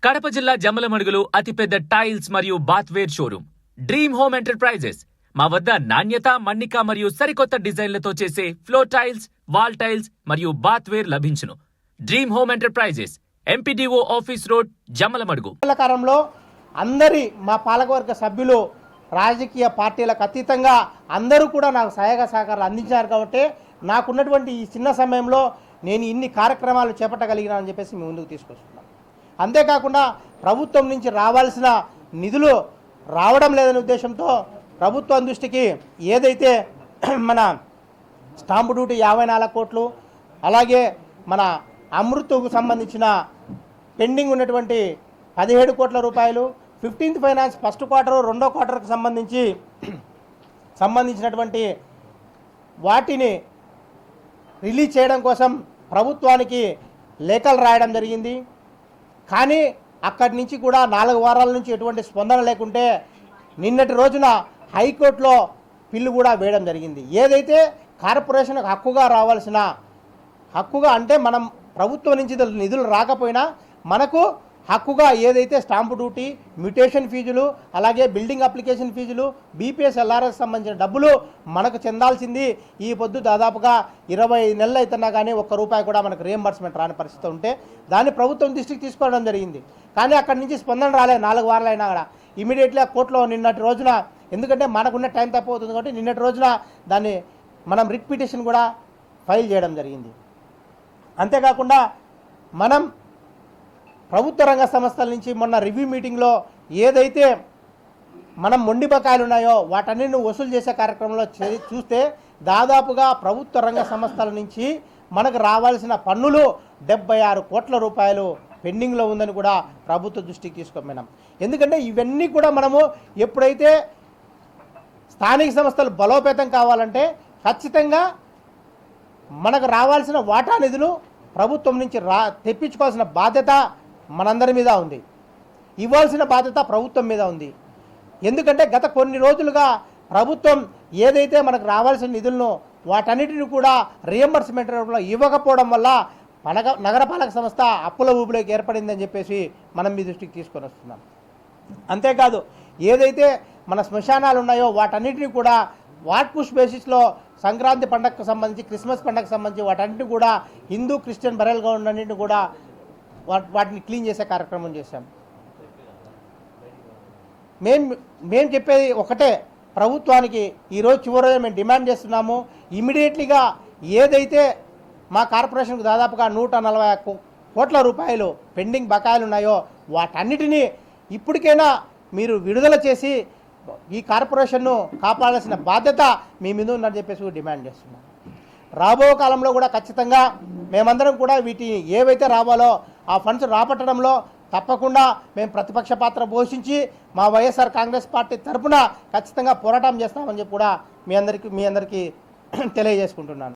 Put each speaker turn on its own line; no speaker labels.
కడప జిల్లా జమ్మలమడుగులో అతిపెద్ద టైల్స్ మరియు బాత్వేర్ షోరూమ్ డ్రీమ్ హోమ్ ఎంటర్ప్రైజెస్. మా వద్ద నాణ్యత, మన్నిక మరియు సరికొత్త డిజైన్లతో చేసే ఫ్లోర్ టైల్స్, వాల్ టైల్స్ మరియు బాత్వేర్ లభించును. Dream home enterprises, MPDO office road, Jammalamadugu.
కాలంలో అందరి మా పాలకవర్గ సభ్యులు రాజకీయ పార్టీలకు అతీతంగా అందరూ కూడా నాకు సహాయ సహకారాలు అందించారు. కాబట్టి నాకున్నటువంటి ఈ చిన్న సమయంలో నేను ఇన్ని కార్యక్రమాలు చేపట్టగలిగినానని చెప్పేసి మీ ముందుకు తీసుకొస్తున్నాను. అంతేకాకుండా ప్రభుత్వం నుంచి రావాల్సిన నిధులు రావడం లేదనే ఉద్దేశంతో ప్రభుత్వం దృష్టికి ఏదైతే మన స్టాంపు డ్యూటీ 54 కోట్లు, అలాగే మన అమృత్కు సంబంధించిన పెండింగ్ ఉన్నటువంటి 17 కోట్ల రూపాయలు, 15th ఫైనాన్స్ ఫస్ట్ క్వార్టర్, రెండో క్వార్టర్కి సంబంధించినటువంటి వాటిని రిలీజ్ చేయడం కోసం ప్రభుత్వానికి లేఖలు రాయడం జరిగింది. కానీ అక్కడి నుంచి కూడా 4 వారాల నుంచి ఎటువంటి స్పందన లేకుంటే నిన్నటి రోజున హైకోర్టులో పిల్లు కూడా వేయడం జరిగింది. ఏదైతే కార్పొరేషన్కు హక్కుగా రావాల్సిన హక్కుగా అంటే మనం ప్రభుత్వం నుంచి నిధులు రాకపోయినా మనకు హక్కుగా ఏదైతే స్టాంపు డ్యూటీ, మ్యూటేషన్ ఫీజులు, అలాగే బిల్డింగ్ అప్లికేషన్ ఫీజులు, బీపీఎస్, ఎల్ఆర్ఎస్ సంబంధించిన డబ్బులు మనకు చెందాల్సింది ఈ పొద్దు దాదాపుగా 20 నెలలు అవుతున్నా కానీ ₹1 కూడా మనకు రియంబర్స్మెంట్ రాని పరిస్థితి ఉంటే దాన్ని ప్రభుత్వం దృష్టికి తీసుకోవడం జరిగింది. కానీ అక్కడి నుంచి స్పందన రాలేదు. 4 వారాలు అయినా కూడా ఇమీడియట్లీ ఆ కోర్టులో నిన్నటి రోజున, ఎందుకంటే మనకున్న టైం తక్కువ అవుతుంది కాబట్టి నిన్నటి రోజున దాన్ని మనం రిట్ పిటిషన్ కూడా ఫైల్ చేయడం జరిగింది. అంతేకాకుండా మనం ప్రభుత్వ రంగ సంస్థల నుంచి మొన్న రివ్యూ మీటింగ్లో ఏదైతే మనం మొండి బకాయిలు ఉన్నాయో వాటన్నిటిని వసూలు చేసే కార్యక్రమంలో చూస్తే దాదాపుగా ప్రభుత్వ రంగ సంస్థల నుంచి మనకు రావాల్సిన పన్నులు 76 కోట్ల రూపాయలు పెండింగ్లో ఉందని కూడా ప్రభుత్వ దృష్టికి తీసుకుపోయినాం. ఎందుకంటే ఇవన్నీ కూడా మనము ఎప్పుడైతే స్థానిక సంస్థలు బలోపేతం కావాలంటే ఖచ్చితంగా మనకు రావాల్సిన వాటా నిధులు ప్రభుత్వం నుంచి తెప్పించుకోవాల్సిన బాధ్యత మనందరి మీద ఉంది, ఇవ్వాల్సిన బాధ్యత ప్రభుత్వం మీద ఉంది. ఎందుకంటే గత కొన్ని రోజులుగా ప్రభుత్వం ఏదైతే మనకు రావాల్సిన నిధులను వాటన్నిటిని కూడా రియంబర్స్మెంట్ రూపంలో ఇవ్వకపోవడం వల్ల నగరపాలక సంస్థ అప్పుల ఊబిలోకి ఏర్పడిందని చెప్పేసి మనం మీ దృష్టికి తీసుకొని వస్తున్నాం. అంతేకాదు ఏదైతే మన శ్మశానాలు ఉన్నాయో వాటన్నిటిని కూడా వాట్ పుష్ బేసిస్లో సంక్రాంతి పండగకు సంబంధించి, క్రిస్మస్ పండగకు సంబంధించి వాటన్నిటిని కూడా హిందూ, క్రిస్టియన్ బెరల్ గ్రౌండ్ అన్నింటిని కూడా వాటిని క్లీన్ చేసే కార్యక్రమం చేశాం. మేము చెప్పేది ఒకటే, ప్రభుత్వానికి ఈరోజు చివరి రోజు మేము డిమాండ్ చేస్తున్నాము, ఇమీడియట్లీగా ఏదైతే మా కార్పొరేషన్కు దాదాపుగా 140 కోట్ల రూపాయలు పెండింగ్ బకాయిలు ఉన్నాయో వాటన్నిటినీ ఇప్పటికైనా మీరు విడుదల చేసి ఈ కార్పొరేషన్ను కాపాడాల్సిన బాధ్యత మీ మీద ఉందని చెప్పేసి డిమాండ్ చేస్తున్నాం. రాబో కాలంలో కూడా ఖచ్చితంగా మేమందరం కూడా వీటిని ఏవైతే రావాలో ఆ ఫండ్స్ రాబట్టడంలో తప్పకుండా మేము ప్రతిపక్ష పాత్ర పోషించి మా వైఎస్ఆర్ కాంగ్రెస్ పార్టీ తరఫున ఖచ్చితంగా పోరాటం చేస్తామని చెప్పి కూడా మీ అందరికీ తెలియజేసుకుంటున్నాను.